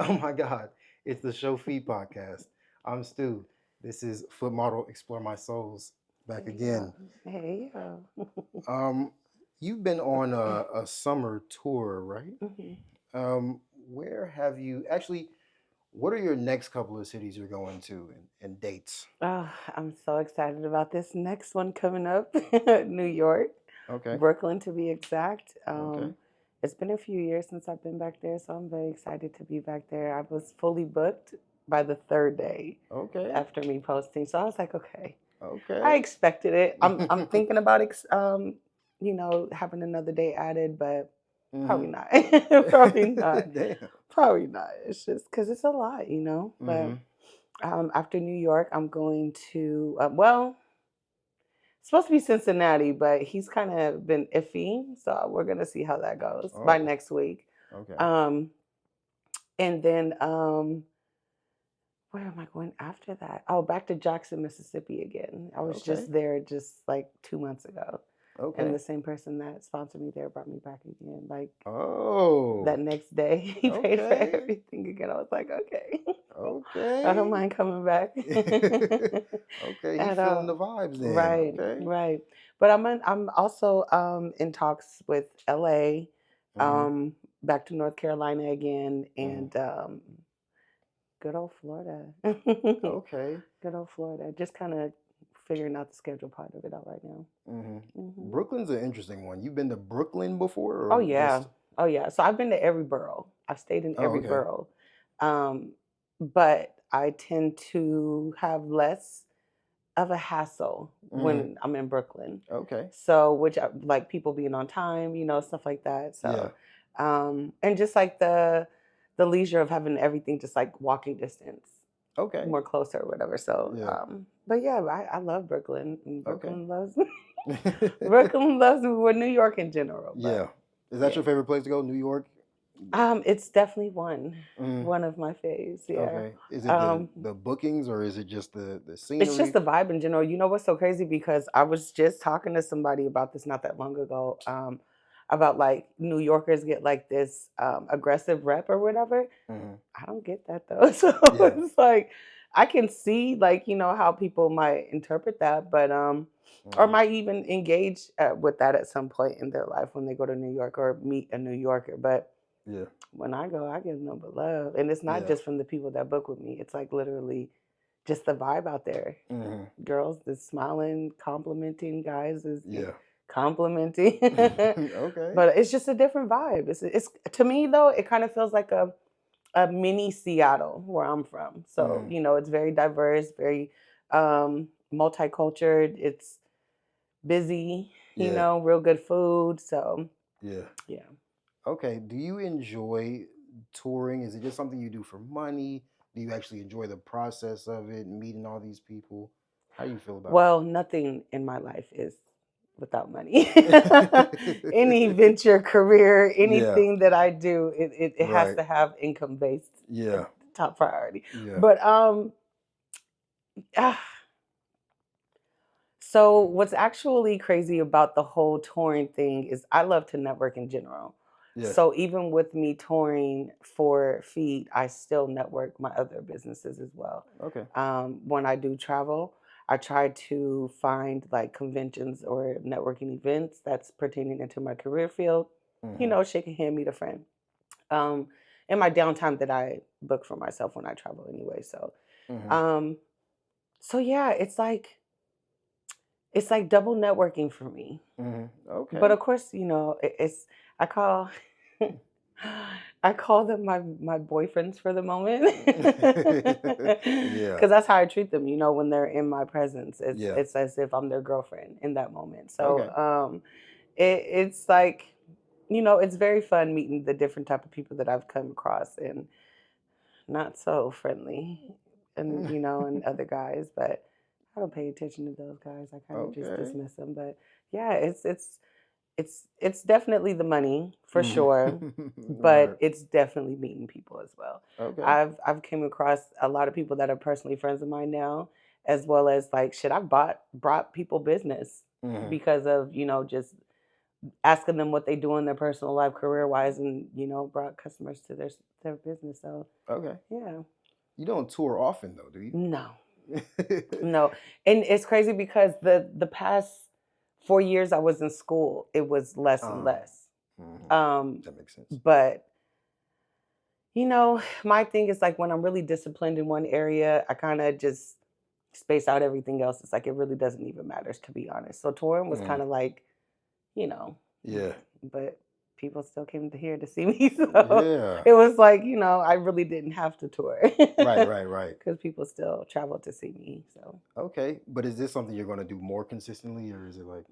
Oh my God, it's the Show Feed podcast. I'm Stu. This is Foot Model Explore My Souls back Yeah. again. Hey, yeah. Um, you've been on a summer tour, right? Mhm. Where have you actually? What are your next couple of cities you're going to and dates? Oh, I'm so excited about this next one coming up. New York, Okay, Brooklyn to be exact. okay, It's been a few years since I've been back there, so I'm very excited to be back there. I was fully booked by the third day okay, after me posting, so I was like, okay, I okay. expected it. I'm thinking about having another day added, but Mm-hmm. probably not. Probably not. Damn. Probably not. It's just because it's a lot. But Mm-hmm. after New York, I'm going to, it's supposed to be Cincinnati, but he's kind of been iffy. So we're going to see how that goes by Oh, next week. okay. Um, and then, where am I going after that? Oh, back to Jackson, Mississippi again. I was Okay. just there just like 2 months ago. And Okay. the same person that sponsored me there brought me back again. Like Oh, that next day, he paid for okay. everything again. I was like, okay. I don't Okay. mind coming back. Okay, he At feeling the all. vibes then. Right, Okay. right. But I'm also in talks with LA, Mm-hmm. um, back to North Carolina again, Mm-hmm. and good old Florida. Okay. Good old Florida. Just kind of figuring out the schedule part of it all right now. Mm-hmm. Hmm. Brooklyn's an interesting one. You've been to Brooklyn before Oh or yeah, just oh yeah. So I've been to every borough. I've stayed in Oh, every okay. borough, um, but I tend to have less of a hassle Mm-hmm. when I'm in Brooklyn. Okay. So, which like people being on time, stuff like that. Yeah. So, and just like the leisure of having everything just like walking distance, Okay. more closer or whatever. So, Yeah. but yeah, I love Brooklyn, and Okay. Brooklyn loves Brooklyn loves me. Well, New York in general, Yeah. but Is that yeah, your favorite place to go? New York? it's definitely one Mm, one of my faves. Yeah. okay. Is it the Um, the bookings or is it just the It's just scenery? the vibe in general. You know what's so crazy? Because I was just talking to somebody about this not that long ago, about like New Yorkers get like this aggressive rep or whatever. Mm-hmm. I don't get that though. So Yeah. it's like I can see like how people might interpret that, but or Mm-hmm. might even engage with that at some point in their life when they go to New York or meet a New Yorker. But Yeah. when I go, I get no but love, and it's not Yeah. just from the people that book with me. It's like literally just the vibe out there. Mm-hmm. Girls is smiling, complimenting, guys is Yeah. complimenting. Okay. But it's just a different vibe. It's to me though, it kind of feels like a mini Seattle where I'm from. So, Mm-hmm. it's very diverse, very multicultural. It's busy, Yeah. real good food. So, Yeah. yeah. Okay. Do you enjoy touring? Is it just something you do for money? Do you actually enjoy the process of it, meeting all these people? How do you feel about Well, nothing in my life is without money. Any it? venture, career, Yeah. anything that I do, it has Right. to have income based Yeah. top priority. Yeah. But ah, so what's actually crazy about the whole touring thing is I love to network in general. Yeah. So even with me touring for Feed, I still network my other businesses as well. Okay. When I do travel, I try to find like conventions or networking events that's pertaining into my career field. Mm-hmm. Shake a hand, meet a friend. Um, in my downtime that I book for myself when I travel anyway. Mm-hmm. Um, so yeah, it's like double networking for me. Mm-hmm. But Okay. of course, it's I call I call them my boyfriends for the moment Yeah. because that's how I treat them. When they're in my presence, it's Yeah. it's as if I'm their girlfriend in that moment. So Okay. it's like it's very fun meeting the different type of people that I've come across, and not so friendly, and other guys, but I don't pay attention to those guys. I kind of just Okay. dismiss them. But yeah, it's definitely the money for sure, Mm-hmm. but Right. it's definitely meeting people as well. Okay. I've came across a lot of people that are personally friends of mine now, as well as like shit. I've brought people business Mm-hmm. because of just asking them what they do in their personal life, career wise, and brought customers to their business. So Okay. yeah. You don't tour often though, do you? No. No. And it's crazy because the past 4 years I was in school, it was less and less. That makes sense. But my thing is like when I'm really disciplined in one area, I kind of just space out everything else. It's like it really doesn't even matter, to be honest. So touring was kind of like, Yeah. but people still came to here to see me. So Yeah. it was like, I really didn't have to tour. Right. Because people still travel to see me. So Okay, but is this something you're going to do more consistently, or is it like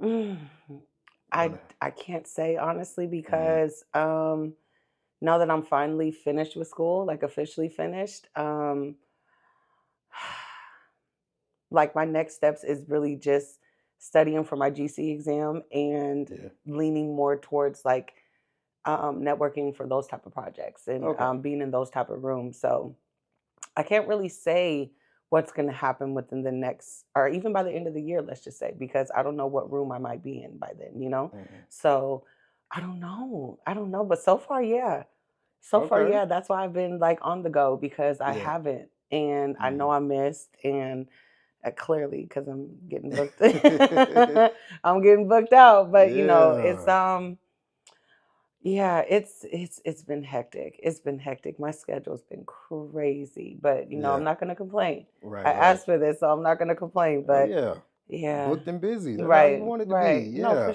I can't say honestly because now that I'm finally finished with school, like officially finished, like my next steps is really just studying for my GC exam and leaning more towards like networking for those type of projects and being in those type of rooms. So I can't really say what's going to happen within the next, or even by the end of the year, let's just say, because I don't know what room I might be in by then. So I don't know. But so far, yeah. So far, yeah. That's why I've been like on the go because I haven't. And I know I missed. And clearly, because I'm getting booked. I'm getting booked out. But, it's been hectic. It's been hectic. My schedule's been crazy, but I'm not gonna complain. I asked for this, so I'm not gonna complain. But yeah, booked and busy. That's how you want it to be. Yeah, no,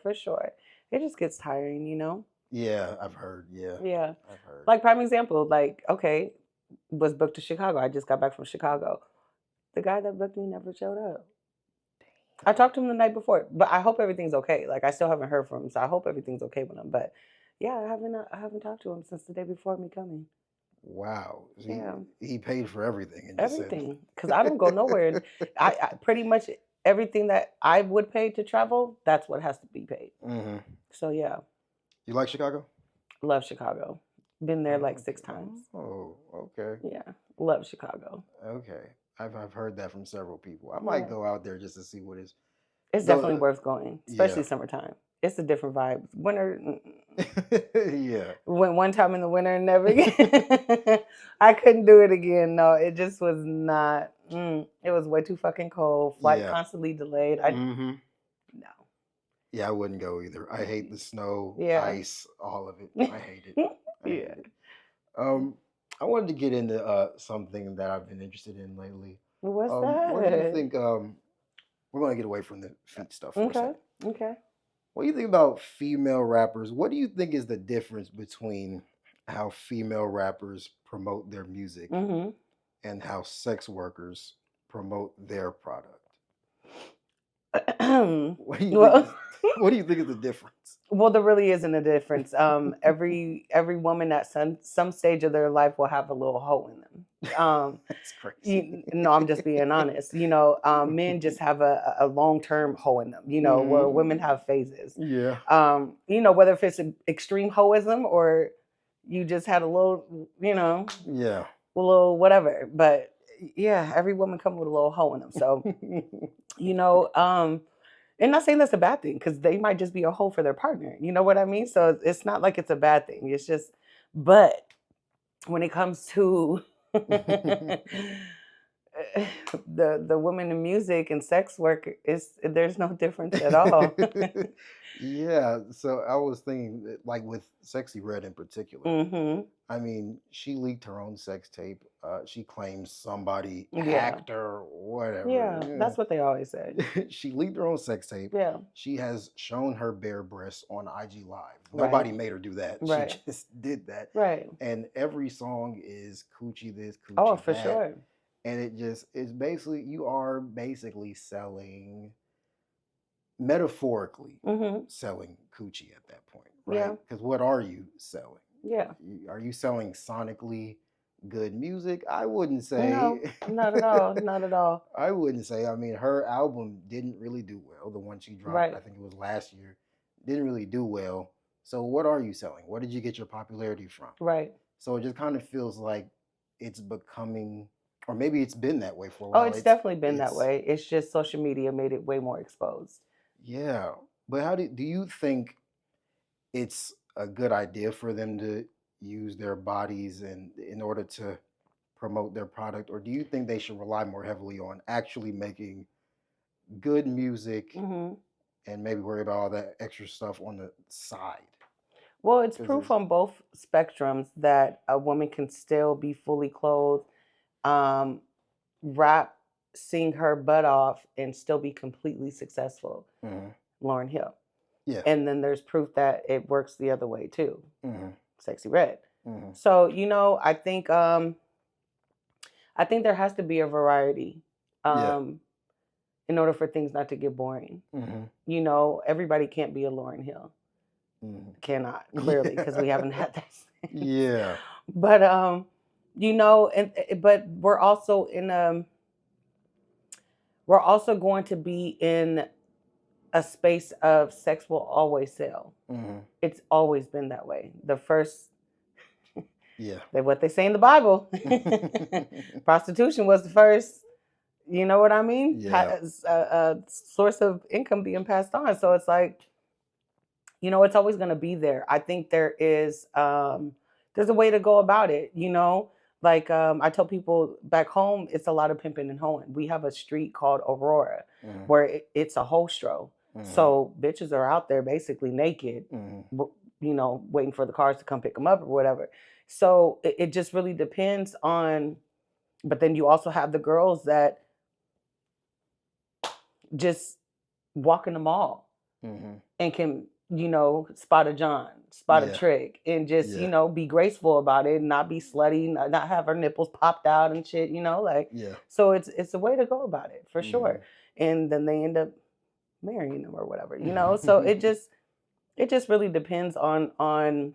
for sure. It just gets tiring, Yeah, I've heard. Yeah, I've heard. Like prime example, like okay, was booked to Chicago. I just got back from Chicago. The guy that booked me never showed up. I talked to him the night before, but I hope everything's okay. Like I still haven't heard from him, so I hope everything's okay with him. But yeah, I haven't talked to him since the day before me coming. Wow. Yeah, he paid for everything. everything because I don't go nowhere. I pretty much everything that I would pay to travel, that's what has to be paid. So yeah. You like Chicago? Love Chicago. Been there like 6 times. Oh, okay. Yeah, love Chicago. Okay. I've heard that from several people. I might go out there just to see what it's. It's definitely worth going, especially summertime. It's a different vibe. Winter, yeah. Went one time in the winter and never again. I couldn't do it again. No, it just was not. It was way too fucking cold. Flight constantly delayed. No. Yeah, I wouldn't go either. I hate the snow, ice, all of it. I hate it. I hate it. I wanted to get into something that I've been interested in lately. What's that? What do you think? We're going to get away from the feet stuff for a second. Okay. What do you think about female rappers? What do you think is the difference between how female rappers promote their music and how sex workers promote their product? What do you think is the difference? Well, there really isn't a difference. Every woman at some stage of their life will have a little hole in them. That's crazy. No, I'm just being honest. Men just have a long-term hole in them. Where women have phases. Yeah. Whether if it's an extreme hoism or you just had a little, Yeah. A little whatever. But yeah, every woman comes with a little hole in them. So, and not saying that's a bad thing because they might just be a hole for their partner. You know what I mean? So it's not like it's a bad thing. It's just, but when it comes to the women in music and sex work, there's no difference at all. Yeah. So I was thinking, that, like with Sexy Red in particular. I mean, she leaked her own sex tape. She claims somebody hacked her, whatever. Yeah, that's what they always say. She leaked her own sex tape. Yeah. She has shown her bare breasts on IG Live. Nobody made her do that. Right. She just did that. Right. And every song is coochie this, coochie that. Oh, for that. sure. And it's basically, you are basically selling, metaphorically, selling coochie at that point, right? Yeah. Because what are you selling? Yeah. Are you selling sonically good music? I wouldn't say. No, not at all. Not at all. I wouldn't say. I mean, her album didn't really do well. The one she dropped, I think it was last year, didn't really do well. So what are you selling? Where did you get your popularity from? Right. So it just kind of feels like it's becoming, or maybe it's been that way for a while. Oh, it's definitely been that way. It's just social media made it way more exposed. Yeah. But how do you think it's a good idea for them to use their bodies and in order to promote their product, or do you think they should rely more heavily on actually making good music Hmm. and maybe worry about all that extra stuff on the side? Well, it's Because proof it's on both spectrums that a woman can still be fully clothed, um, rap, sing her butt off, and still be completely successful. hmm Lauren Hill. yeah. And then there's proof that it works the other way too. hmm Sexy Red. hmm So, I think there has to be a variety. Yeah. Um, in order for things not to get boring. hmm Everybody can't be a Lauren Hill. hmm Cannot, clearly, because we haven't had that since. Yeah. But but we're also going to be in a space of sex will always sell. hmm It's always been that way. The first, Yeah. what they say in the Bible, prostitution was the first. You know what I mean? Yeah. A source of income being passed on. So it's like, it's always going to be there. I think there's a way to go about it. Like I tell people back home, it's a lot of pimping and hoeing. We have a street called Aurora, hmm where it's a hostro. hmm So bitches are out there basically naked, hmm waiting for the cars to come pick them up or whatever. So it just really depends on. But then you also have the girls that just walk in the mall hmm and can, spot a John, spot a Yeah. trick, and just, Yeah. be graceful about it, not be slutty, not have her nipples popped out and shit, like. Yeah. So it's a way to go about it for hmm sure. And then they end up marrying them or whatever, So it just really depends on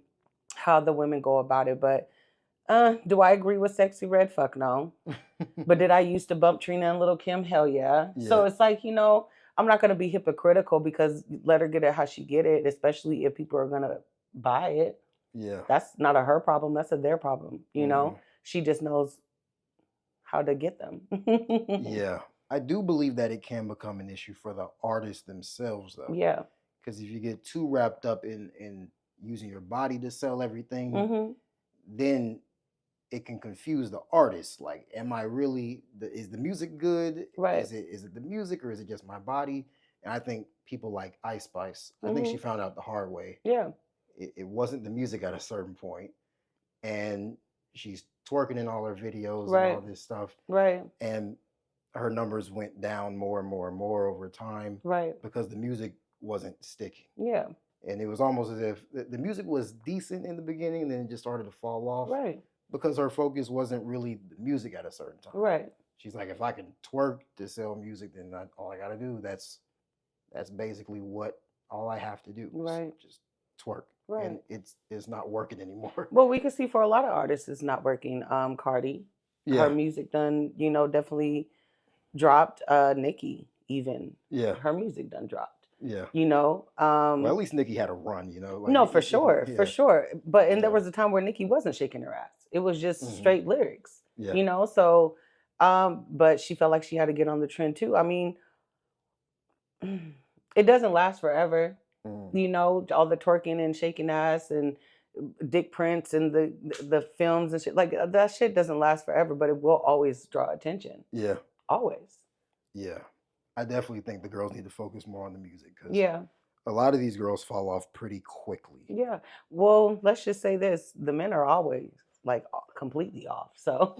how the women go about it. But do I agree with Sexy Red? Fuck no. But did I used to bump Trina and Little Kim? Hell yeah. So Yeah. it's like, I'm not going to be hypocritical because let her get it how she get it, especially if people are going to buy it. Yeah. That's not a her problem. That's a their problem. hmm She just knows how to get them. Yeah. I do believe that it can become an issue for the artists themselves, though. Yeah. Because if you get too wrapped up in using your body to sell everything, Hmm. then it can confuse the artist. Like, am I really? Is the music good? Right. Is it the music or is it just my body? And I think people like Ice Spice, I think she Hmm. found out the hard way. Yeah. It wasn't the music at a certain point, and she's twerking in all her videos and all Right. this stuff, Right. and her numbers went down more and more and more over time Right. because the music wasn't sticking. Yeah. And it was almost as if the music was decent in the beginning and then it just started to fall off Right. because her focus wasn't really the music at a certain time. Right. She's like, if I can twerk to sell music, then all I got to do, that's basically what all I have to do. Right. Just twerk. Right. And it's not working anymore. Well, we can see for a lot of artists it's not working. Cardi, Yeah. her music done, definitely dropped. Nicki, even, Yeah. her music done dropped. Yeah. Well, at least Nicki had a run, Like, no, for sure, yeah. for sure. But there Yeah. was a time where Nicki wasn't shaking her ass. It was just Mhm. straight lyrics. Yeah. So, but she felt like she had to get on the trend too. I mean, it doesn't last forever. All the twerking and shaking ass and dick prints and the films and shit, like that shit doesn't last forever, but it will always draw attention. Yeah. Always. Yeah. I definitely think the girls need to focus more on the music because Yeah. a lot of these girls fall off pretty quickly. Yeah. Well, let's just say this: the men are always like completely off. So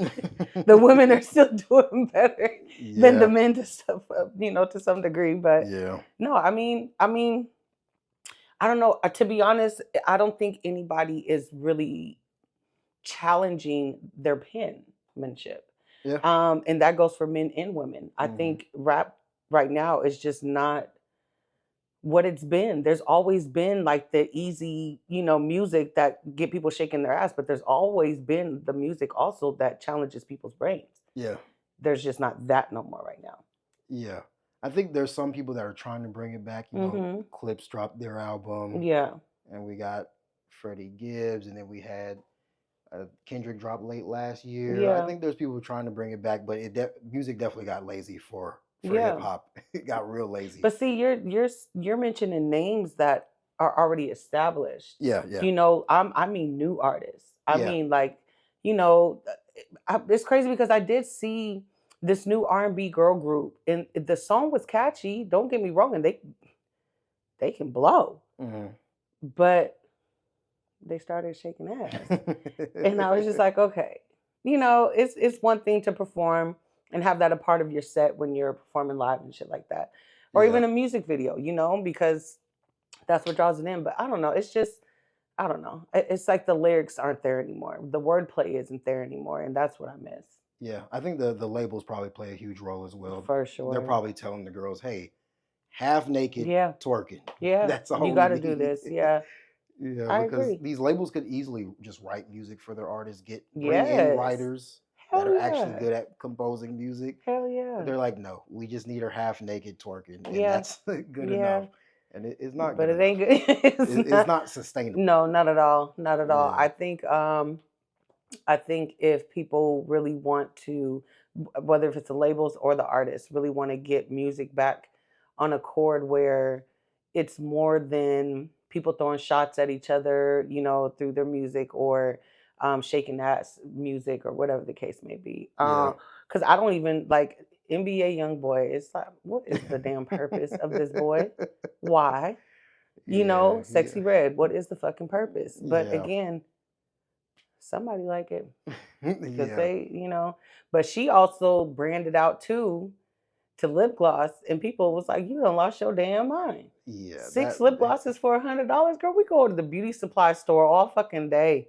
the women are still doing better than the men to some degree. But yeah. no, I mean, I don't know. To be honest, I don't think anybody is really challenging their penmanship. Yeah. And that goes for men and women. I think rap right now is just not what it's been. There's always been like the easy, music that get people shaking their ass, but there's always been the music also that challenges people's brains. Yeah. There's just not that no more right now. Yeah. I think there's some people that are trying to bring it back. Clips dropped their album. Yeah. And we got Freddie Gibbs, and then we had Kendrick drop late last year. Yeah. I think there's people trying to bring it back, but music definitely got lazy for for hip hop. It got real lazy. But see, you're mentioning names that are already established. Yeah. You know, I mean new artists. I mean, like, you know, it's crazy because I did see this new R&B girl group, and the song was catchy. Don't get me wrong, and they can blow, but they started shaking ass, and I was just like, okay, you know, it's one thing to perform and have that a part of your set when you're performing live and shit like that, or even a music video, you know, because that's what draws it in. But I don't know, it's just, I don't know. It's like the lyrics aren't there anymore. The wordplay isn't there anymore, and that's what I miss. Yeah, I think the labels probably play a huge role as well. For sure. They're probably telling the girls, hey, half naked twerking. Yeah. That's all you got to do this. Yeah. Yeah, I because agree. these labels could easily just write music for their artists, bring in writers that are actually good at composing music. Hell yeah. But they're like, no, we just need her half naked twerking, and that's good enough. And it's not good. But it ain't good. It's not sustainable. No, not at all. Not at all. I think if people really want to, whether if it's the labels or the artists, really want to get music back on a chord where it's more than people throwing shots at each other, you know, through their music, or shaking ass music, or whatever the case may be. Because I don't even like NBA YoungBoy. It's like, what is the damn purpose of this boy? Why? You know, Sexy Red. What is the fucking purpose? But again, somebody like it because they, you know. But she also branded out too to lip gloss, and people was like, "You done lost your damn mind." Yeah, 6 lip glosses for $100, girl. We go to the beauty supply store all fucking day.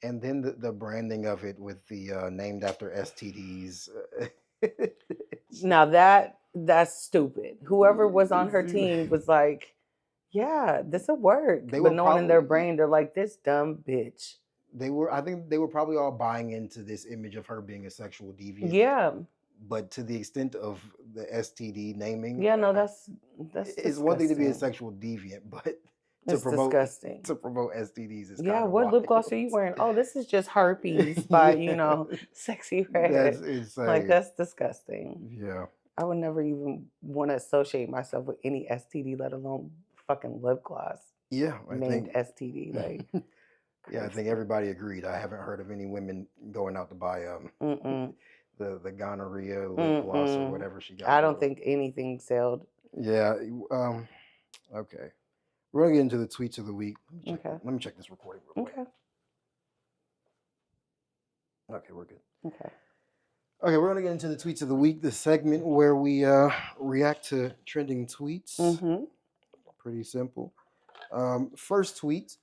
And then the branding of it with the named after STDs. Now that's stupid. Whoever was on her team was like, "Yeah, this'll work." But knowing in their brain, they're like, "This dumb bitch." I think they were probably all buying into this image of her being a sexual deviant. Yeah. But to the extent of the STD naming, yeah, no, that's it's one thing to be a sexual deviant, but it's disgusting. To promote STDs is what wild. Lip gloss are you wearing? Oh, this is just herpes by you know, Sexy Red. That's insane. Like, that's disgusting. Yeah, I would never even want to associate myself with any STD, let alone fucking lip gloss. Yeah, named STD. Like, yeah, I think everybody agreed. I haven't heard of any women going out to buy the gonorrhea lip gloss or whatever she got. I don't think anything sold. Yeah. Okay. We're gonna get into the tweets of the week. Let me check this recording real quick. Okay, we're good. Okay, we're gonna get into the tweets of the week, the segment where we react to trending tweets. Pretty simple. First tweet.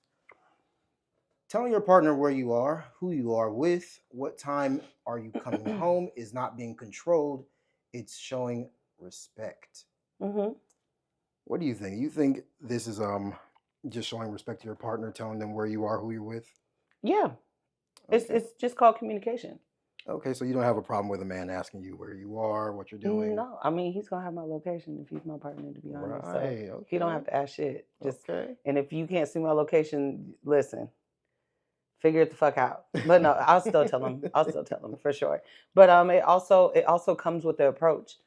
Telling your partner where you are, who you are with, what time are you coming home is not being controlled. It's showing respect. What do you think? You think this is just showing respect to your partner, telling them where you are, who you're with? Yeah. Okay. It's just called communication. Okay, so you don't have a problem with a man asking you where you are, what you're doing? No, I mean, he's gonna have my location if he's my partner, to be honest. Right. So he don't have to ask shit. Just and if you can't see my location, listen. Figure it the fuck out. But no, I'll still tell him. I'll still tell him for sure. But it also comes with the approach.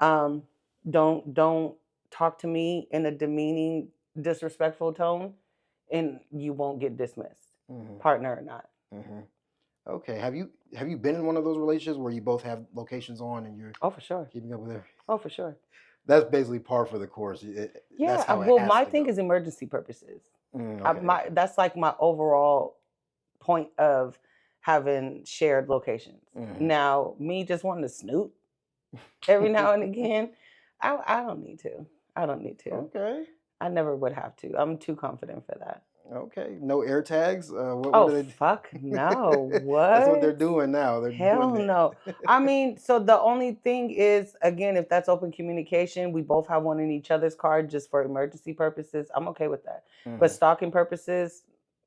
Don't talk to me in a demeaning, disrespectful tone, and you won't get dismissed, partner or not. Okay. Have you been in one of those relationships where you both have locations on and you're for sure keeping up with everything? Oh, for sure. That's basically par for the course. That's how well, my thing is emergency purposes. Okay. That's like my overall point of having shared locations. Now, me just wanting to snoop every now and again, I don't need to. I don't need to. Okay. I never would have to. I'm too confident for that. Okay. No air tags? What are they? Fuck no. What? That's what they're doing now. Hell no. I mean, so the only thing is, again, if that's open communication, we both have one in each other's card just for emergency purposes. I'm okay with that. But stalking purposes,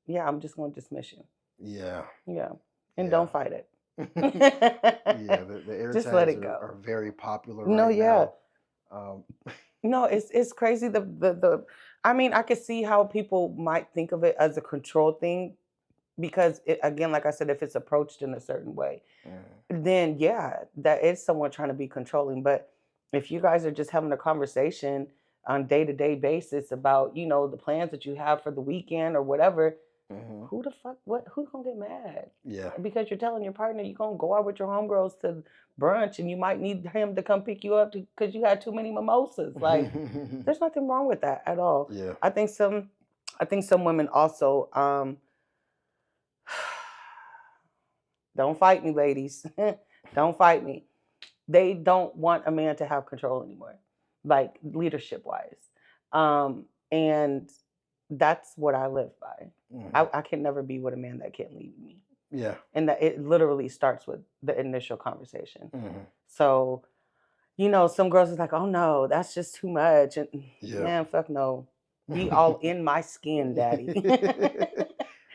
yeah, I'm just going to dismiss you. Yeah. Yeah. And don't fight it. Yeah, the air just tags let it go. Are very popular right now. No, it's crazy. The I mean, I could see how people might think of it as a control thing because, again, like I said, if it's approached in a certain way, then yeah, that is someone trying to be controlling. But if you guys are just having a conversation on day-to-day basis about, you know, the plans that you have for the weekend or whatever, who the fuck, who's gonna get mad? Yeah. Because you're telling your partner you're gonna go out with your homegirls to brunch and you might need him to come pick you up because you had too many mimosas. Like, there's nothing wrong with that at all. Yeah. I think some women also, don't fight me, ladies. Don't fight me. They don't want a man to have control anymore, like leadership wise. And that's what I live by. I can never be with a man that can't lead me. Yeah. And that it literally starts with the initial conversation. So, you know, some girls are like, oh no, that's just too much. And man, fuck no. Be all in my skin, daddy.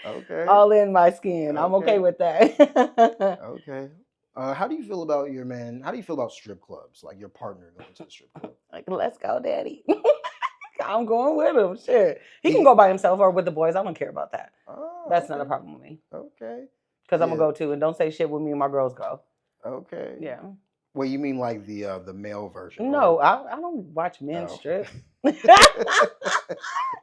Okay. All in my skin. I'm okay with that. Okay. How do you feel about your man? How do you feel about strip clubs? Like your partner going to the strip club? Like, let's go, daddy. I'm going with him. Shit. He can go by himself or with the boys. I don't care about that. Oh, that's not a problem with me. Okay. Because I'm going to go too. And don't say shit when me and my girls go. Okay. Yeah. Well, you mean like the male version? No, I don't watch men strip.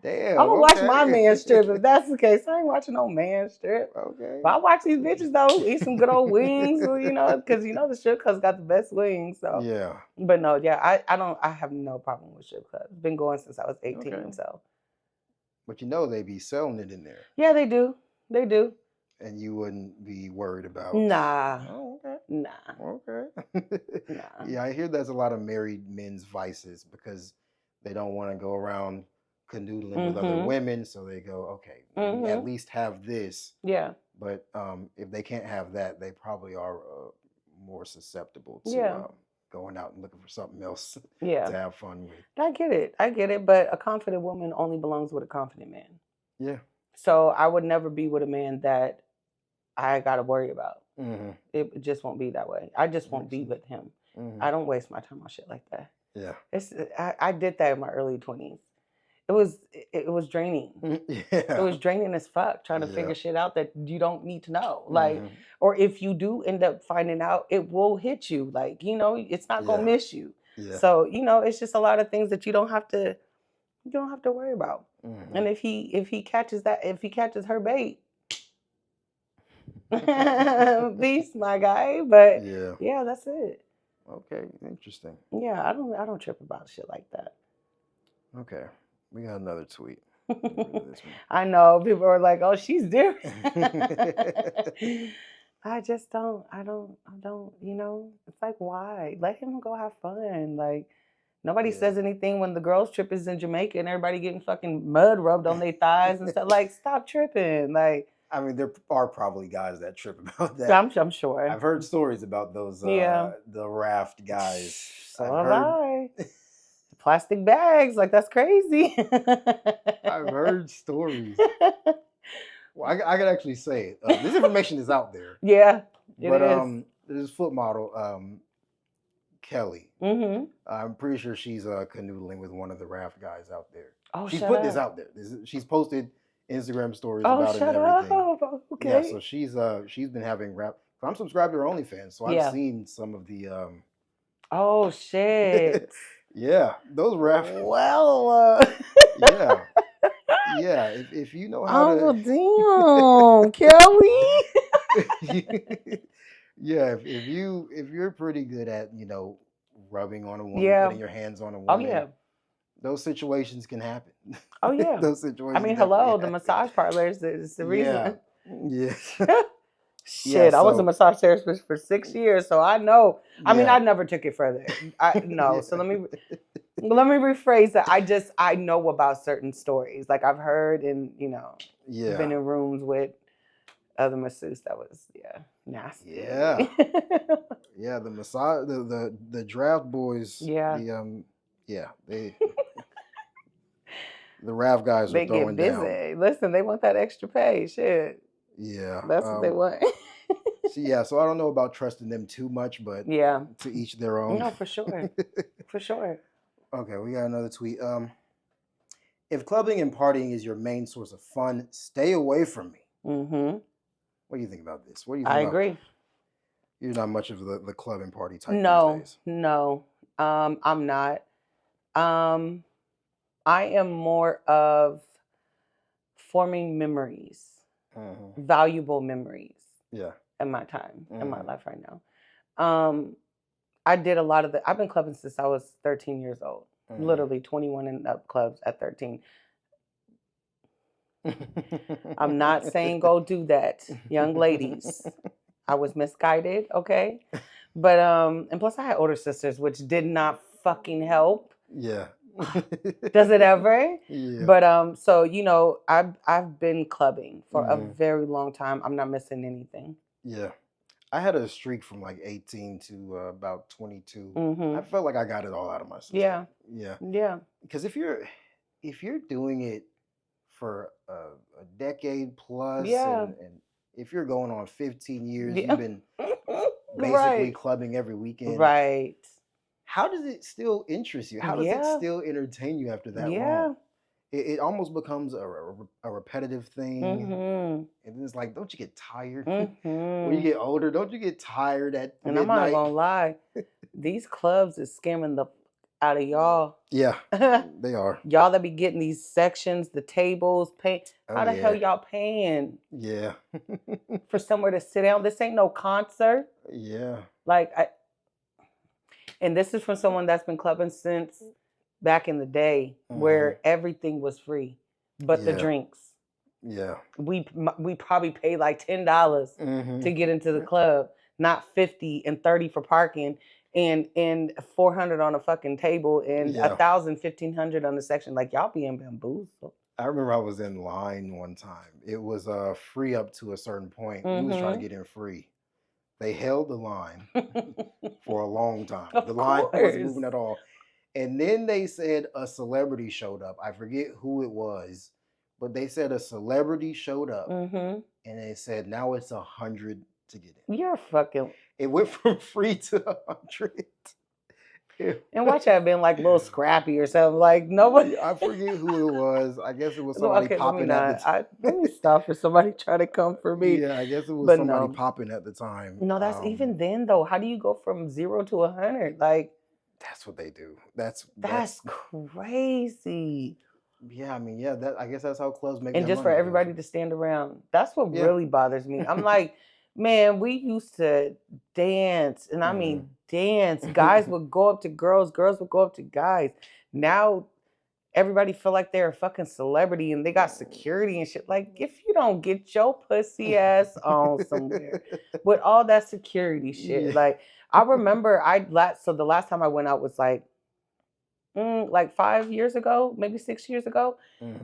Damn. I'm gonna watch my man strip if that's the case. I ain't watching no man strip. Okay. But I watch these bitches though, eat some good old wings, you know, because you know the strip club's got the best wings. So yeah. But no, yeah, I have no problem with strip clubs. Been going since I was 18. So. But you know they be selling it in there. Yeah, they do. They do. And you wouldn't be worried about. Nah. Oh, okay. Nah. Okay. Nah. Yeah, I hear there's a lot of married men's vices because they don't want to go around canoodling with other women, so they go, okay, at least have this. Yeah. But if they can't have that, they probably are more susceptible to going out and looking for something else to have fun with. I get it. But a confident woman only belongs with a confident man. Yeah. So I would never be with a man that I got to worry about. It just won't be that way. I just won't be with him. I don't waste my time on shit like that. Yeah. I did that in my early 20s. It was draining. It was draining as fuck trying to figure shit out that you don't need to know. Like, or if you do end up finding out, it will hit you. Like, you know, it's not gonna miss you. So, you know, it's just a lot of things that you don't have to worry about. And if he catches her bait, beast, my guy. But yeah, that's it. Okay, interesting. Yeah, I don't trip about shit like that. Okay, we got another tweet. I know people are like, "Oh, she's different." I just don't. I don't. You know, it's like, why? Let him go have fun. Like, nobody says anything when the girls' trip is in Jamaica and everybody getting fucking mud rubbed on their thighs and stuff. Like, stop tripping. Like, I mean, there are probably guys that trip about that. I'm sure. I've heard stories about those. The raft guys. So have I. Plastic bags, like that's crazy. I've heard stories. Well, I could actually say it. This information is out there. Yeah, but there's a foot model, Kelly. I'm pretty sure she's canoodling with one of the raft guys out there. Oh, she's put this out there. She's posted Instagram stories about it and everything. Okay. Yeah, so she's been having rap. I'm subscribed to her OnlyFans, so I've seen some of the. Oh shit. Yeah, those raft. Well. Yeah. Yeah, if you know how to. Damn, Kelly. Yeah, if you're pretty good at rubbing on a woman, putting your hands on a woman. Those situations can happen. Oh yeah. Those situations. I mean, hello, the massage parlors is the reason. Yeah. Shit, I was a massage therapist for 6 years, so I know. I mean, I never took it further. So let me rephrase that. I know about certain stories. Like I've heard and been in rooms with other masseuses that was nasty. Yeah. Yeah, the massage the draft boys. Yeah. They the raft guys are throwing down. They get busy. Listen, they want that extra pay. Shit. Yeah. That's what they want. So I don't know about trusting them too much, but to each their own. No, for sure. For sure. Okay, we got another tweet. If clubbing and partying is your main source of fun, stay away from me. What do you think about this? What do you think? I agree. You're not much of the club and party type. No. I'm not. Um, I am more of forming memories, valuable memories. Yeah. In my time, in my life right now. I did a lot of I've been clubbing since I was 13 years old. Literally 21 and up clubs at 13. I'm not saying go do that, young ladies. I was misguided, okay? But and plus I had older sisters, which did not fucking help. Yeah. Does it ever? Yeah. But so you know, I've been clubbing for a very long time. I'm not missing anything. Yeah. I had a streak from like 18 to about 22. I felt like I got it all out of my system. Yeah. Yeah. Yeah. Because if you're doing it for a decade plus, and if you're going on 15 years, you've been basically clubbing every weekend. Right. How does it still interest you? How does it still entertain you after that long? It almost becomes a repetitive thing. And then it's like, don't you get tired? When you get older, don't you get tired at midnight? I'm not gonna lie. These clubs is scamming the out of y'all. Yeah, they are. Y'all that be getting these sections, the tables, pay. How the hell y'all paying? Yeah. For somewhere to sit down. This ain't no concert. Yeah. Like and this is from someone that's been clubbing since back in the day, where everything was free, but the drinks. Yeah. We probably paid like $10 to get into the club, not $50 and $30 for parking, and $400 on a fucking table, and $1,000, $1,500 on the section. Like, y'all being bamboozled. I remember I was in line one time. It was free up to a certain point. We was trying to get in free. They held the line for a long time. The line wasn't moving at all. And then they said a celebrity showed up. I forget who it was, but they said a celebrity showed up, and they said now it's 100 to get in. You're fucking. It went from free to 100. And watch have been like a little scrappy or something. Like nobody. I forget who it was. I guess it was somebody popping at the time. Let me stop for somebody trying to come for me. Yeah, I guess it was somebody popping at the time. No, that's even then though. How do you go from 0 to 100? Like that's what they do. That's crazy. Yeah, I mean, I guess that's how clubs make. And just for everybody to stand around. That's what really bothers me. I'm like, man, we used to dance, and I mean dance. Guys would go up to girls, girls would go up to guys. Now everybody feel like they're a fucking celebrity and they got security and shit. Like, if you don't get your pussy ass on somewhere with all that security shit. Like, I remember so the last time I went out was like 5 years ago, maybe 6 years ago.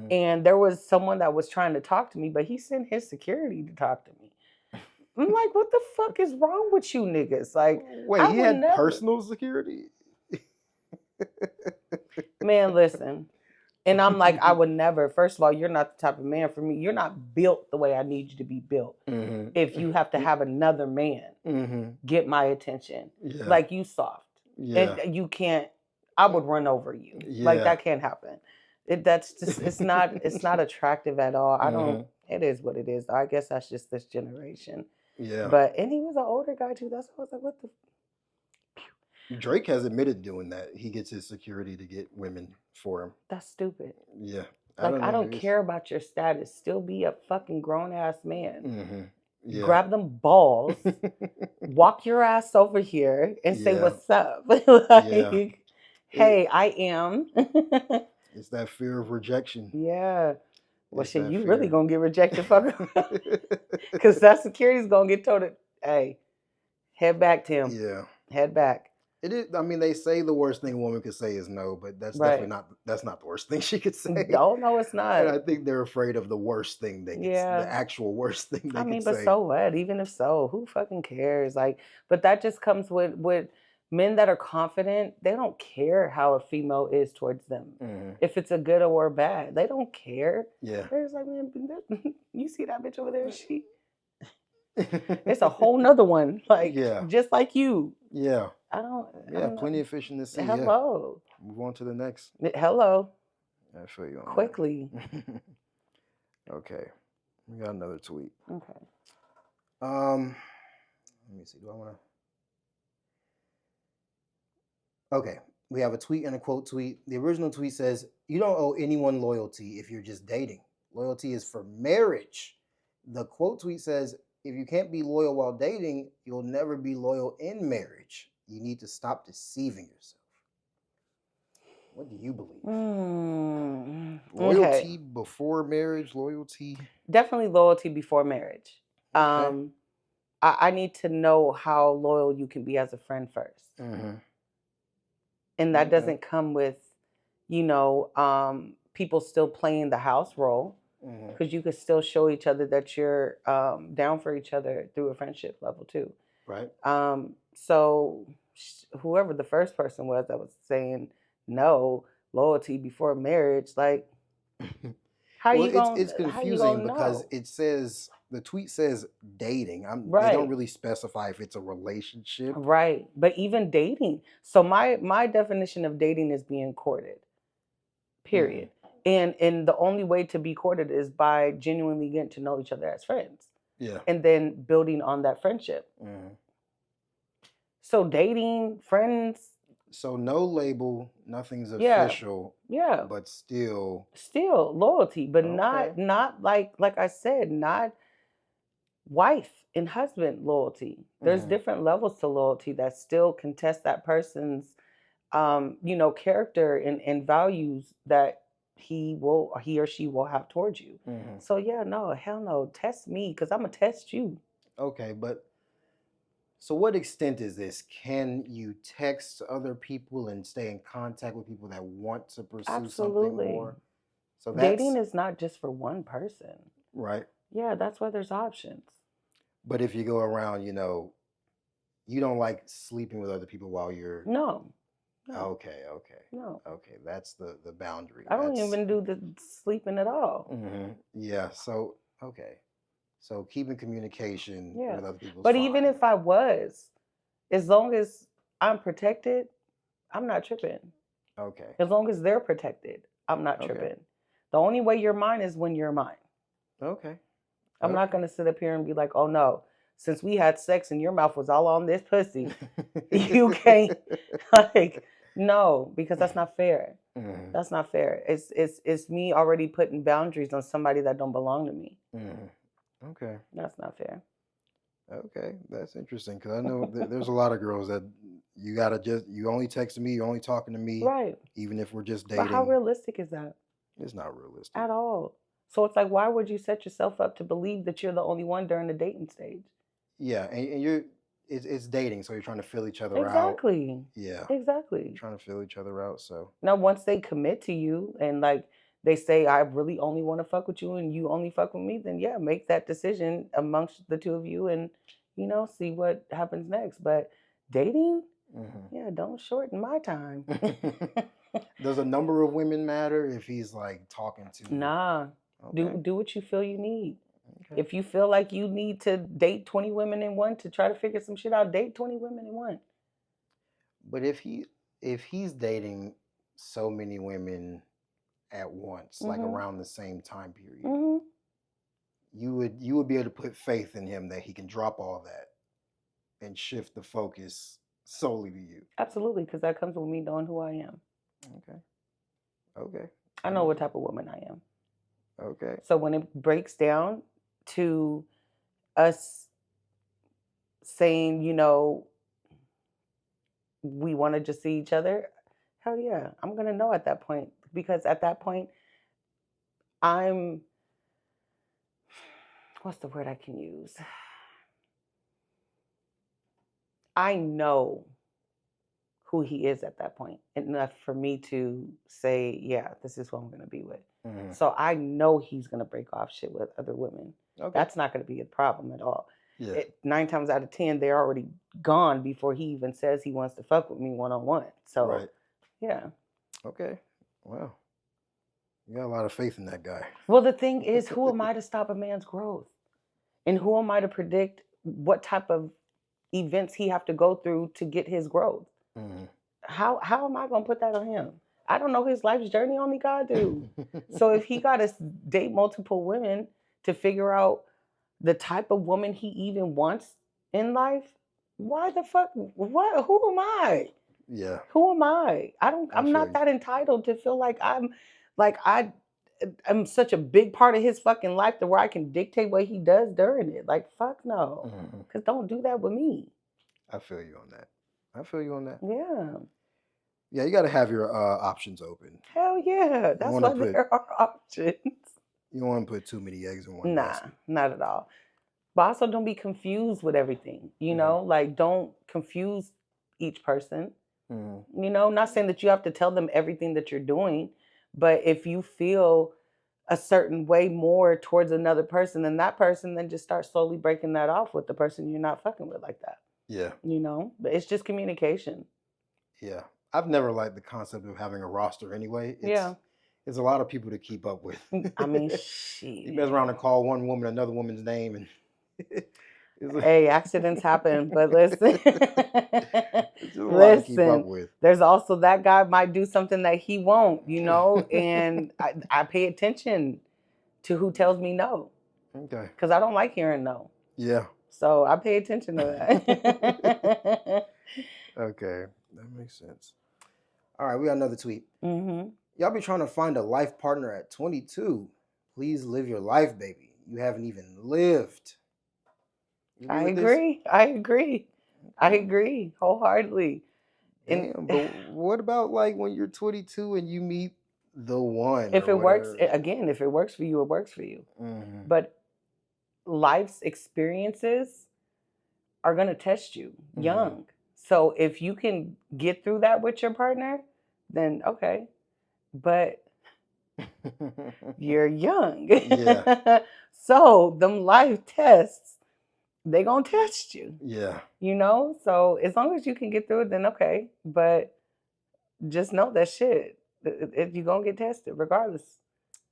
And there was someone that was trying to talk to me, but he sent his security to talk to me. I'm like, what the fuck is wrong with you niggas? Like, wait, he had personal security? Man, listen. And I'm like, I would never. First of all, you're not the type of man for me. You're not built the way I need you to be built. If you have to have another man get my attention. Like, you soft. And you can't. I would run over you. Like, that can't happen. That's just, it's not attractive at all. I don't, it is what it is. I guess that's just this generation. Yeah. But, and he was an older guy too. That's why I was like, what the. Drake has admitted doing that. He gets his security to get women for him. That's stupid. Yeah. Like, I don't care about your status. Still be a fucking grown ass man. Yeah. Grab them balls, walk your ass over here and say, what's up? Like, hey, I am. It's that fear of rejection. Yeah. Well, shit, you really gonna get rejected, fucker. Because that security's gonna get told, hey, head back, Tim. Yeah. Head back. It is. I mean, they say the worst thing a woman could say is no, but that's definitely not. That's not the worst thing she could say. No, it's not. And I think they're afraid of the worst thing they could say, the actual worst thing they could say. I mean, but so what? Even if so, who fucking cares? Like, but that just comes with men that are confident. They don't care how a female is towards them. If it's a good or a bad, they don't care. Yeah. They're just like, man, you see that bitch over there? It's a whole nother one. Like, just like you. Yeah. I don't plenty of fish in the sea. Hello. Yeah. Move on to the next. Hello. I feel you on quickly. Okay. We got another tweet. Okay. Let me see. Do I want to? Okay, we have a tweet and a quote tweet. The original tweet says, "You don't owe anyone loyalty if you're just dating. Loyalty is for marriage." The quote tweet says, "If you can't be loyal while dating, you'll never be loyal in marriage. You need to stop deceiving yourself." What do you believe? Loyalty Okay. before marriage, loyalty. Definitely loyalty before marriage. Okay. I need to know how loyal you can be as a friend first. Mm-hmm. And that Okay. doesn't come with, people still playing the house role, because you could still show each other that you're down for each other through a friendship level too. Right. So whoever the first person was that was saying no loyalty before marriage, like, how Well, you gonna it's confusing because know? it says the tweet says dating. They don't Right. really specify if it's a relationship. Right. But even dating. So my definition of dating is being courted. Period. And the only way to be courted is by genuinely getting to know each other as friends. Yeah. And then building on that friendship. So dating, friends. So no label, nothing's official. Yeah. But still Loyalty, but Okay. not like I said, not wife and husband loyalty. There's different levels to loyalty that still can test that person's character and values that he or she will have towards you. So yeah, no, hell no, test me, because I'm gonna test you. Okay, but so what extent is this? Can you text other people and stay in contact with people that want to pursue something more? So dating is not just for one person. Right. Yeah, that's why there's options. But if you go around, you don't like sleeping with other people while you're No. Okay. No. Okay, that's the boundary. I don't even do the sleeping at all. Yeah. So okay. So keeping communication with other people. But even if I was, as long as I'm protected, I'm not tripping. Okay. As long as they're protected, I'm not tripping. The only way you're mine is when you're mine. Okay. I'm not going to sit up here and be like, oh no, since we had sex and your mouth was all on this pussy, you can't, like, no, because that's not fair. That's not fair. It's me already putting boundaries on somebody that don't belong to me. Okay. That's not fair. Okay, that's interesting, because I know there's a lot of girls that you only texting me, you only talking to me, right? Even if we're just dating. But how realistic is that? It's not realistic at all. So it's like, why would you set yourself up to believe that you're the only one during the dating stage? Yeah, and it's dating, so you're trying to fill each other out. Exactly. Yeah. Exactly. You're trying to fill each other out. So now, once they commit to you and like they say, I really only want to fuck with you and you only fuck with me, then yeah, make that decision amongst the two of you and see what happens next. But dating, yeah, don't shorten my time. Does a number of women matter if he's like talking to? Nah. Okay. Do what you feel you need. Okay. If you feel like you need to date 20 women in one to try to figure some shit out, date 20 women in one. But if he's dating so many women at once, like around the same time period, you would be able to put faith in him that he can drop all that and shift the focus solely to you. Absolutely, because that comes with me knowing who I am. Okay. I know what type of woman I am. Okay. So when it breaks down to us saying, we want to just see each other, hell yeah, I'm going to know at that point. Because at that point, what's the word I can use? I know who he is at that point, enough for me to say, yeah, this is who I'm going to be with. So I know he's going to break off shit with other women. Okay. That's not going to be a problem at all. Yeah. 9 times out of 10, they're already gone before he even says he wants to fuck with me one-on-one. So, right. Yeah. Okay. Wow. You got a lot of faith in that guy. Well, the thing is, who am I to stop a man's growth? And who am I to predict what type of events he have to go through to get his growth? How am I going to put that on him? I don't know his life's journey, only God do. So if he got to date multiple women to figure out the type of woman he even wants in life, why the fuck? What? Who am I? Yeah. Who am I? I'm not that entitled to feel like I'm such a big part of his fucking life to where I can dictate what he does during it. Like, fuck no. Because don't do that with me. I feel you on that. I feel you on that. Yeah. Yeah, you got to have your options open. Hell yeah. That's why there are options. You don't want to put too many eggs in one basket. Nah, not at all. But also don't be confused with everything. You know, like don't confuse each person. You know, not saying that you have to tell them everything that you're doing, but if you feel a certain way more towards another person than that person, then just start slowly breaking that off with the person you're not fucking with like that. Yeah. You know, but it's just communication. Yeah. I've never liked the concept of having a roster anyway. It's a lot of people to keep up with. I mean, shit. You mess around and call one woman another woman's name and hey, accidents happen, but listen. Listen, there's also that guy might do something that he won't, you know, and I pay attention to who tells me no. Okay. Because I don't like hearing no. Yeah. So I pay attention to that. Okay, that makes sense. All right, we got another tweet. Y'all be trying to find a life partner at 22. Please live your life, baby. You haven't even lived. I agree. I agree wholeheartly. Damn, but what about like when you're 22 and you meet the one? If it works, again, if it works for you, it works for you. But life's experiences are going to test you young. So if you can get through that with your partner, then okay. But you're young. Yeah. So them life tests, they gonna test you. Yeah. You know? So as long as you can get through it, then okay. But just know that shit, you're gonna get tested regardless.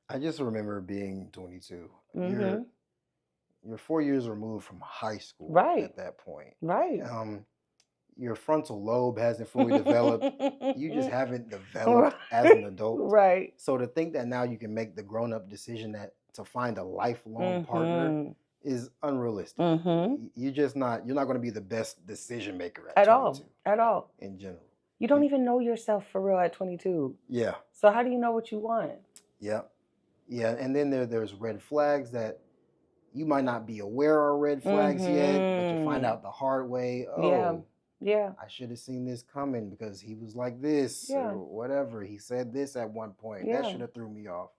I just remember being 22. You're 4 years removed from high school at that point. Right. Your frontal lobe hasn't fully developed. You just haven't developed as an adult. Right. So to think that now you can make the grown-up decision that to find a lifelong partner is unrealistic. You're not going to be the best decision maker at 22. At all. In general. You don't even know yourself for real at 22. Yeah. So how do you know what you want? Yeah. Yeah. And then there's red flags that you might not be aware are red flags yet, but you find out the hard way. Oh, yeah. I should have seen this coming because he was like this or whatever. He said this at one point. That should have threw me off.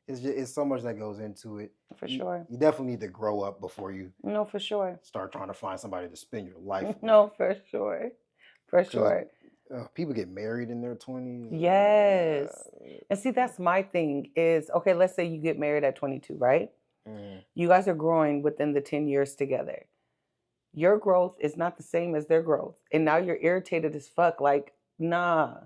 It's so much that goes into it. For sure. You definitely need to grow up before you. No, for sure. Start trying to find somebody to spend your life with. No, for sure. For sure. People get married in their 20s. Yes. And see, that's my thing is, okay, let's say you get married at 22, right? You guys are growing within the 10 years together. Your growth is not the same as their growth. And now you're irritated as fuck. Like, nah.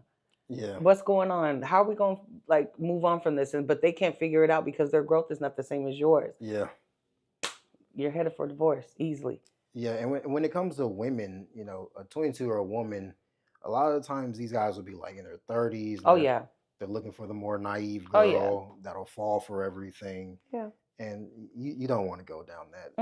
Yeah. What's going on? How are we going to like move on from this? But they can't figure it out because their growth is not the same as yours. Yeah. You're headed for divorce easily. Yeah. And when it comes to women, you know, a 22 or a woman, a lot of the times these guys will be like in their 30s. Oh, yeah. They're looking for the more naive girl that'll fall for everything. Yeah. And you don't want to go down that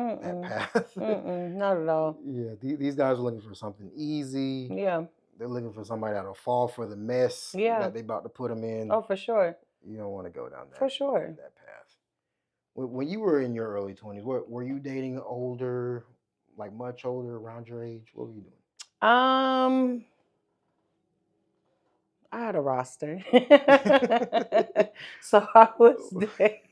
path. Not at all. Yeah, these guys are looking for something easy. Yeah. They're looking for somebody that'll fall for the mess that they about to put them in. Oh, for sure. You don't want to go down that that path. When you were in your early 20s, were you dating older, like much older, around your age? What were you doing? I had a roster. So I was dating.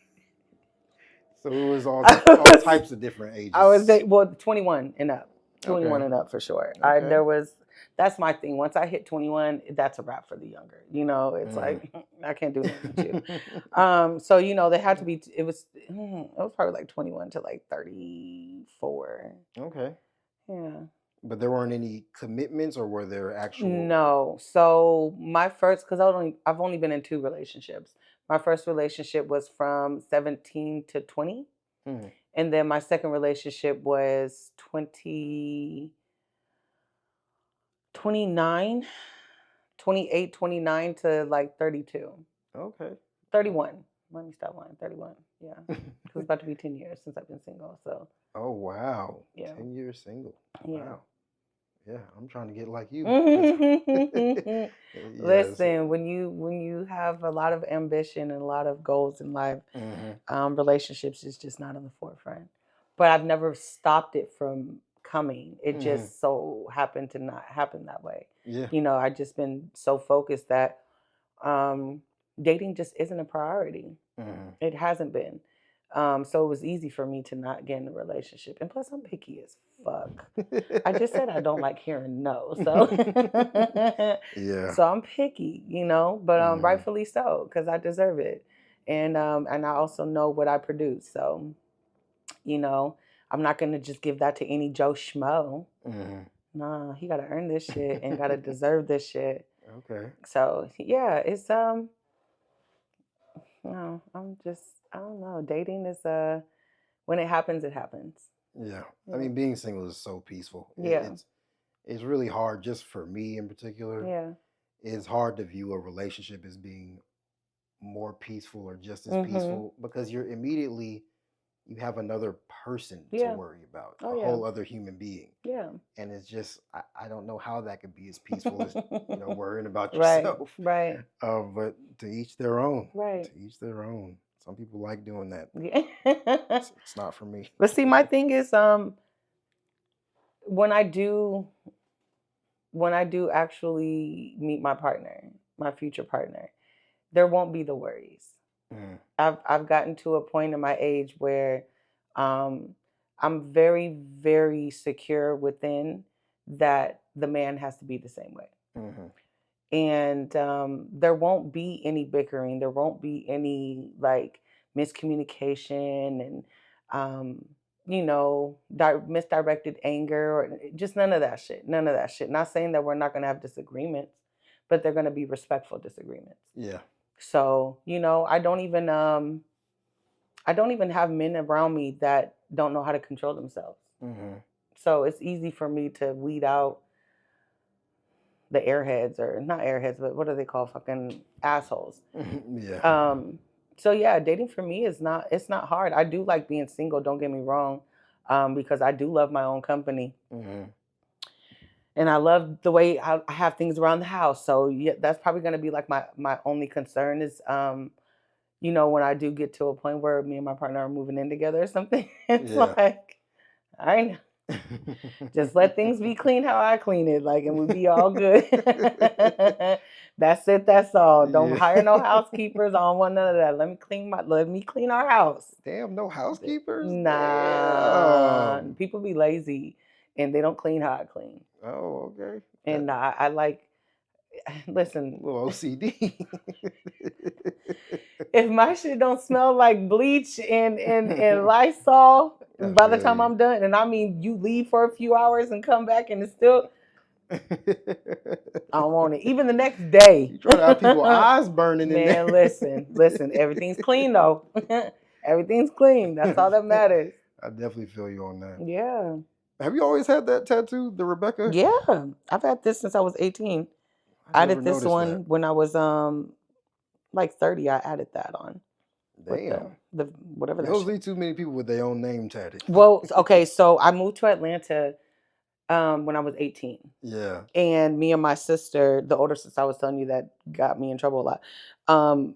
So it was all types of different ages. I was 21 and up. 21 and up for sure. Okay. That's my thing. Once I hit 21, that's a wrap for the younger. You know, it's like I can't do nothing with you. So you know, they had to be. It was probably like 21 to like 34. Okay. Yeah. But there weren't any commitments, or were there actual? No. So my first, because I've only been in 2 relationships. My first relationship was from 17 to 20. And then my second relationship was 28, 29 to like 32. Okay. 31. Let me stop lying. 31. Yeah. It's about to be 10 years since I've been single. So. Oh, wow. Yeah. 10 years single. Yeah. Wow. Yeah, I'm trying to get like you. Yes. Listen, when you have a lot of ambition and a lot of goals in life, relationships is just not on the forefront. But I've never stopped it from coming. It just so happened to not happen that way. Yeah. I just been so focused that dating just isn't a priority. It hasn't been. So it was easy for me to not get in a relationship. And plus, I'm picky as fuck. I just said I don't like hearing no. So, yeah. So I'm picky, but rightfully so, because I deserve it. And I also know what I produce. So, I'm not going to just give that to any Joe Schmo. Nah, he got to earn this shit and got to deserve this shit. Okay. So, yeah, it's, no, I don't know. Dating is, when it happens, it happens. Yeah. I mean, being single is so peaceful. Yeah. It's really hard, just for me in particular. Yeah. It's hard to view a relationship as being more peaceful or just as peaceful, because you have another person to worry about, a whole other human being. Yeah. And it's just, I don't know how that could be as peaceful as, worrying about yourself. Right. But to each their own. Right. To each their own. Some people like doing that. Yeah. It's not for me. But see, my thing is, when I do actually meet my partner, my future partner, there won't be the worries. I've gotten to a point in my age where I'm very, very secure within that the man has to be the same way. And there won't be any bickering. There won't be any miscommunication and misdirected anger, or just none of that shit. None of that shit. Not saying that we're not going to have disagreements, but they're going to be respectful disagreements. Yeah. So, I don't even have men around me that don't know how to control themselves. So it's easy for me to weed out the airheads, or not airheads, but what do they call fucking assholes? Yeah. So yeah, dating for me it's not hard. I do like being single, don't get me wrong, because I do love my own company. And I love the way I have things around the house. So yeah, that's probably going to be like my only concern is, when I do get to a point where me and my partner are moving in together or something, it's like, I know. Just let things be clean how I clean it, and we'll be all good. That's it. That's all. Don't hire no housekeepers. I don't want none of that. Let me clean our house. Damn, no housekeepers? Nah. Damn. People be lazy and they don't clean how I clean. Oh, okay. And I like, listen. A little OCD. If my shit don't smell like bleach and Lysol by the time I'm done, and I mean you leave for a few hours and come back and it's still, I don't want it. Even the next day. You try to have people's eyes burning in there. Man, listen. Everything's clean though. Everything's clean. That's all that matters. I definitely feel you on that. Yeah. Have you always had that tattoo, the Rebecca? Yeah. I've had this since I was 18. I added this one when I was 30. I added that on. Damn. The whatever. There don't too many people with their own name tatted. Well, okay, so I moved to Atlanta when I was 18. Yeah. And me and my sister, the older sister I was telling you that got me in trouble a lot,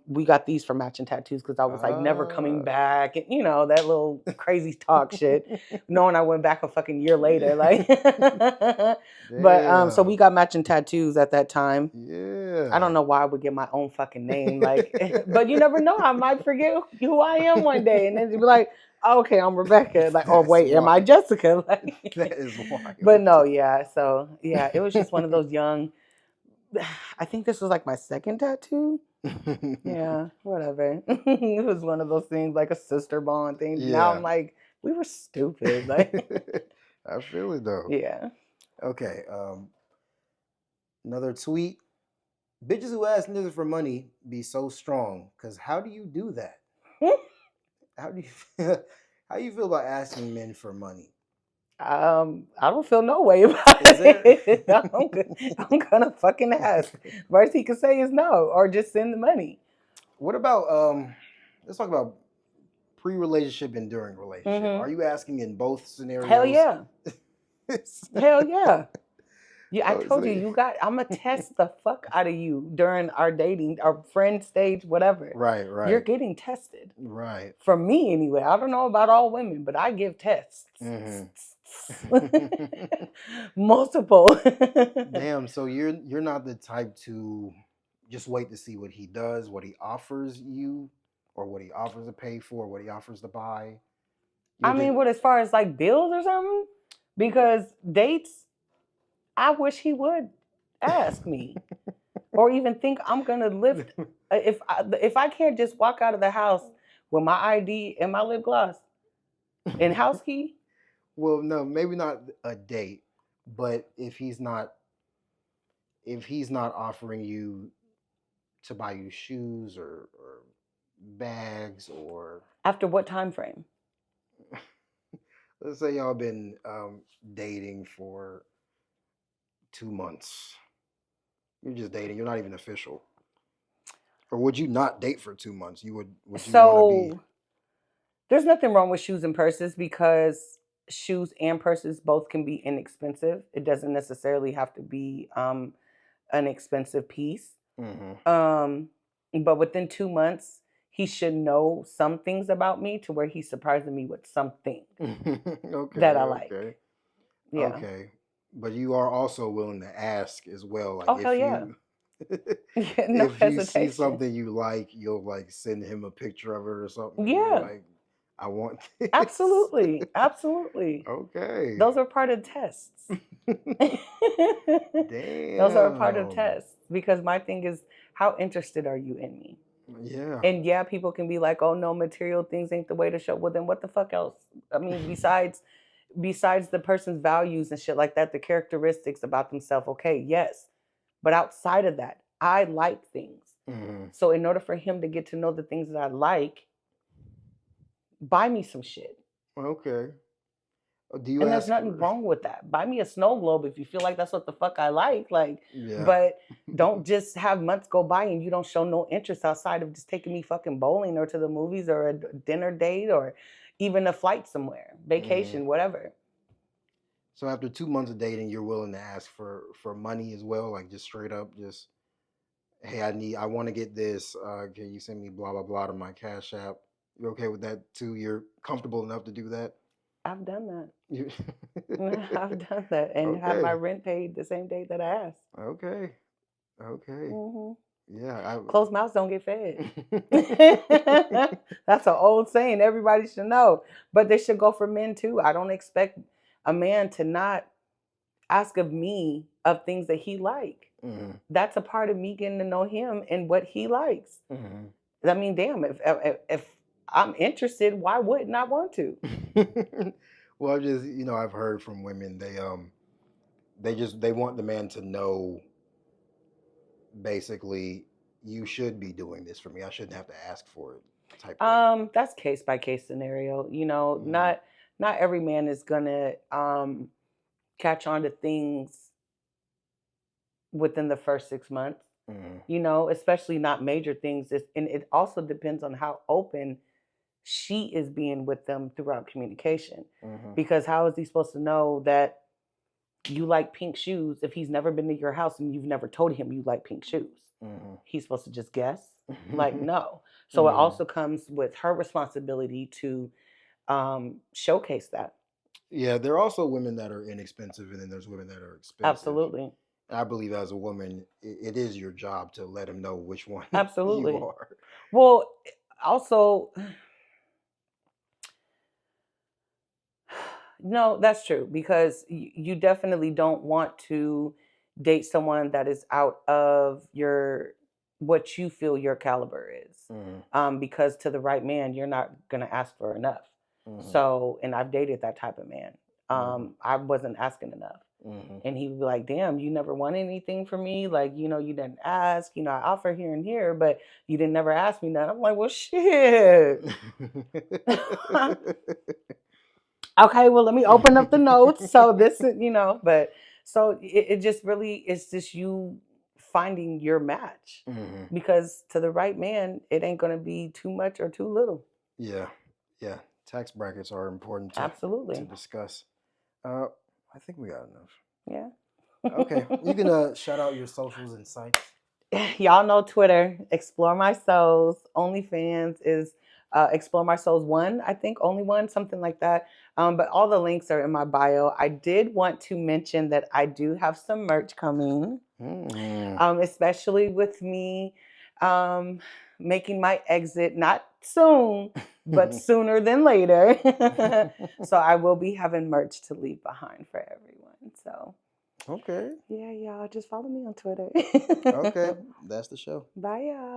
we got these for matching tattoos because I was never coming back. And, that little crazy talk shit, knowing I went back a fucking year later. But so we got matching tattoos at that time. Yeah. I don't know why I would get my own fucking name. But you never know. I might forget who I am one day. And then you'd be like, oh, okay, I'm Rebecca. Oh, wait, am I Jessica? That is wild. But no, yeah. So, yeah, it was just one of those young, I think this was my second tattoo. Yeah, whatever. It was one of those things, like a sister bond thing. Yeah. Now I'm like, we were stupid. I feel it, though. Yeah. Okay. Another tweet. Bitches who ask niggas for money be so strong. Because how do you do that? How do you feel about asking men for money? I don't feel no way about it. I'm gonna fucking ask. Worst he could say is no, or just send the money. What about let's talk about pre-relationship and during relationship. Are you asking in both scenarios? Hell yeah. Hell yeah. Yeah, I told you, I'm gonna test the fuck out of you during our dating, our friend stage, whatever. Right, You're right, getting tested. right. From me anyway. I don't know about all women, but I give tests. Mm-hmm. Multiple. Damn, so you're not the type to just wait to see what he does, what he offers you, or what he offers to pay for, what he offers to buy. I You're just mean, what as far as like bills or something? Because dates, I wish he would ask me. Or even think I'm gonna lift if I can't just walk out of the house with my ID and my lip gloss and house key. well, no, maybe not a date, but if he's not offering you to buy you shoes or bags or After what time frame? let's say y'all been dating for 2 months. You're just dating. You're not even official. Or would you not date for 2 months? Would you want to be? So there's nothing wrong with shoes and purses because shoes and purses both can be inexpensive. It doesn't necessarily have to be an expensive piece. Mm-hmm. But within 2 months, he should know some things about me to where he's surprising me with something Okay, that I like. okay, Yeah. okay. But you are also willing to ask as well. Like Oh hell yeah. No if you see hesitation. something you like, you'll like send him a picture of it or something. And you're Yeah. like, I want this. Absolutely. Absolutely. Okay. Those are part of tests. Those are a part of Damn. tests because my thing is, how interested are you in me? Yeah. And yeah, people can be like, "Oh no, material things ain't the way to show." Well, then what the fuck else? I mean, besides the person's values and shit like that, the characteristics about themselves. Okay, yes, but outside of that, I like things. Mm-hmm. So in order for him to get to know the things that I like, buy me some shit. Okay. Do you And there's ask nothing for? wrong with that. Buy me a snow globe if you feel like that's what the fuck I like. Like, Yeah. but don't just have months go by and you don't show no interest outside of just taking me fucking bowling or to the movies or a dinner date or even a flight somewhere, vacation, whatever. So after 2 months of dating, you're willing to ask for money as well, like just straight up, just hey, I want to get this. Can you send me blah blah blah to my Cash App? You okay with that too? You're comfortable enough to do that? I've done that. You- I've done that and have my okay, rent paid the same day that I asked. okay, okay. Yeah, Closed mouths don't get fed. I. That's an old saying. Everybody should know. But they should go for men too. I don't expect a man to not ask of me of things that he like. Mm-hmm. That's a part of me getting to know him and what he likes. Mm-hmm. I mean, damn, if I'm interested, why wouldn't I want to? Well, just I've heard from women they want the man to know basically you should be doing this for me. I shouldn't have to ask for it type thing. That's case by case scenario. Mm-hmm. Not every man is gonna catch on to things within the first 6 months. Mm-hmm. Especially not major things. And it also depends on how open she is being with them throughout communication. Mm-hmm. Because how is he supposed to know that you like pink shoes if he's never been to your house and you've never told him you like pink shoes? Mm-hmm. He's supposed to just guess? Like, no. So it Mm-hmm. also comes with her responsibility to showcase that. Yeah, there are also women that are inexpensive, and then there's women that are expensive. Absolutely. I believe as a woman, it is your job to let him know which one you Absolutely. are. Well, also, no, that's true because you definitely don't want to date someone that is out of your what you feel your caliber is. Because to the right man, you're not gonna ask for enough. Mm-hmm. So, and I've dated that type of man. Mm-hmm. I wasn't asking enough. Mm-hmm. And he would be like, damn, you never want anything from me. Like, you didn't ask. I offer here and here, but you didn't never ask me nothing. I'm like, well, shit. Okay, well, let me open up the notes. So this, but so it just really, it's just you finding your match Mm-hmm. because to the right man, it ain't going to be too much or too little. Yeah, yeah. Tax brackets are important to Absolutely. discuss. I think we got enough. Yeah. Okay. You can shout out your socials and sites. Y'all know Twitter, Explore My Souls. OnlyFans is Explore My Souls 1, I think, only one, something like that. But all the links are in my bio. I did want to mention that I do have some merch coming, especially with me making my exit, not soon, but sooner than later. So I will be having merch to leave behind for everyone. So. Okay. Yeah, y'all. Just follow me on Twitter. Okay. That's the show. Bye, y'all.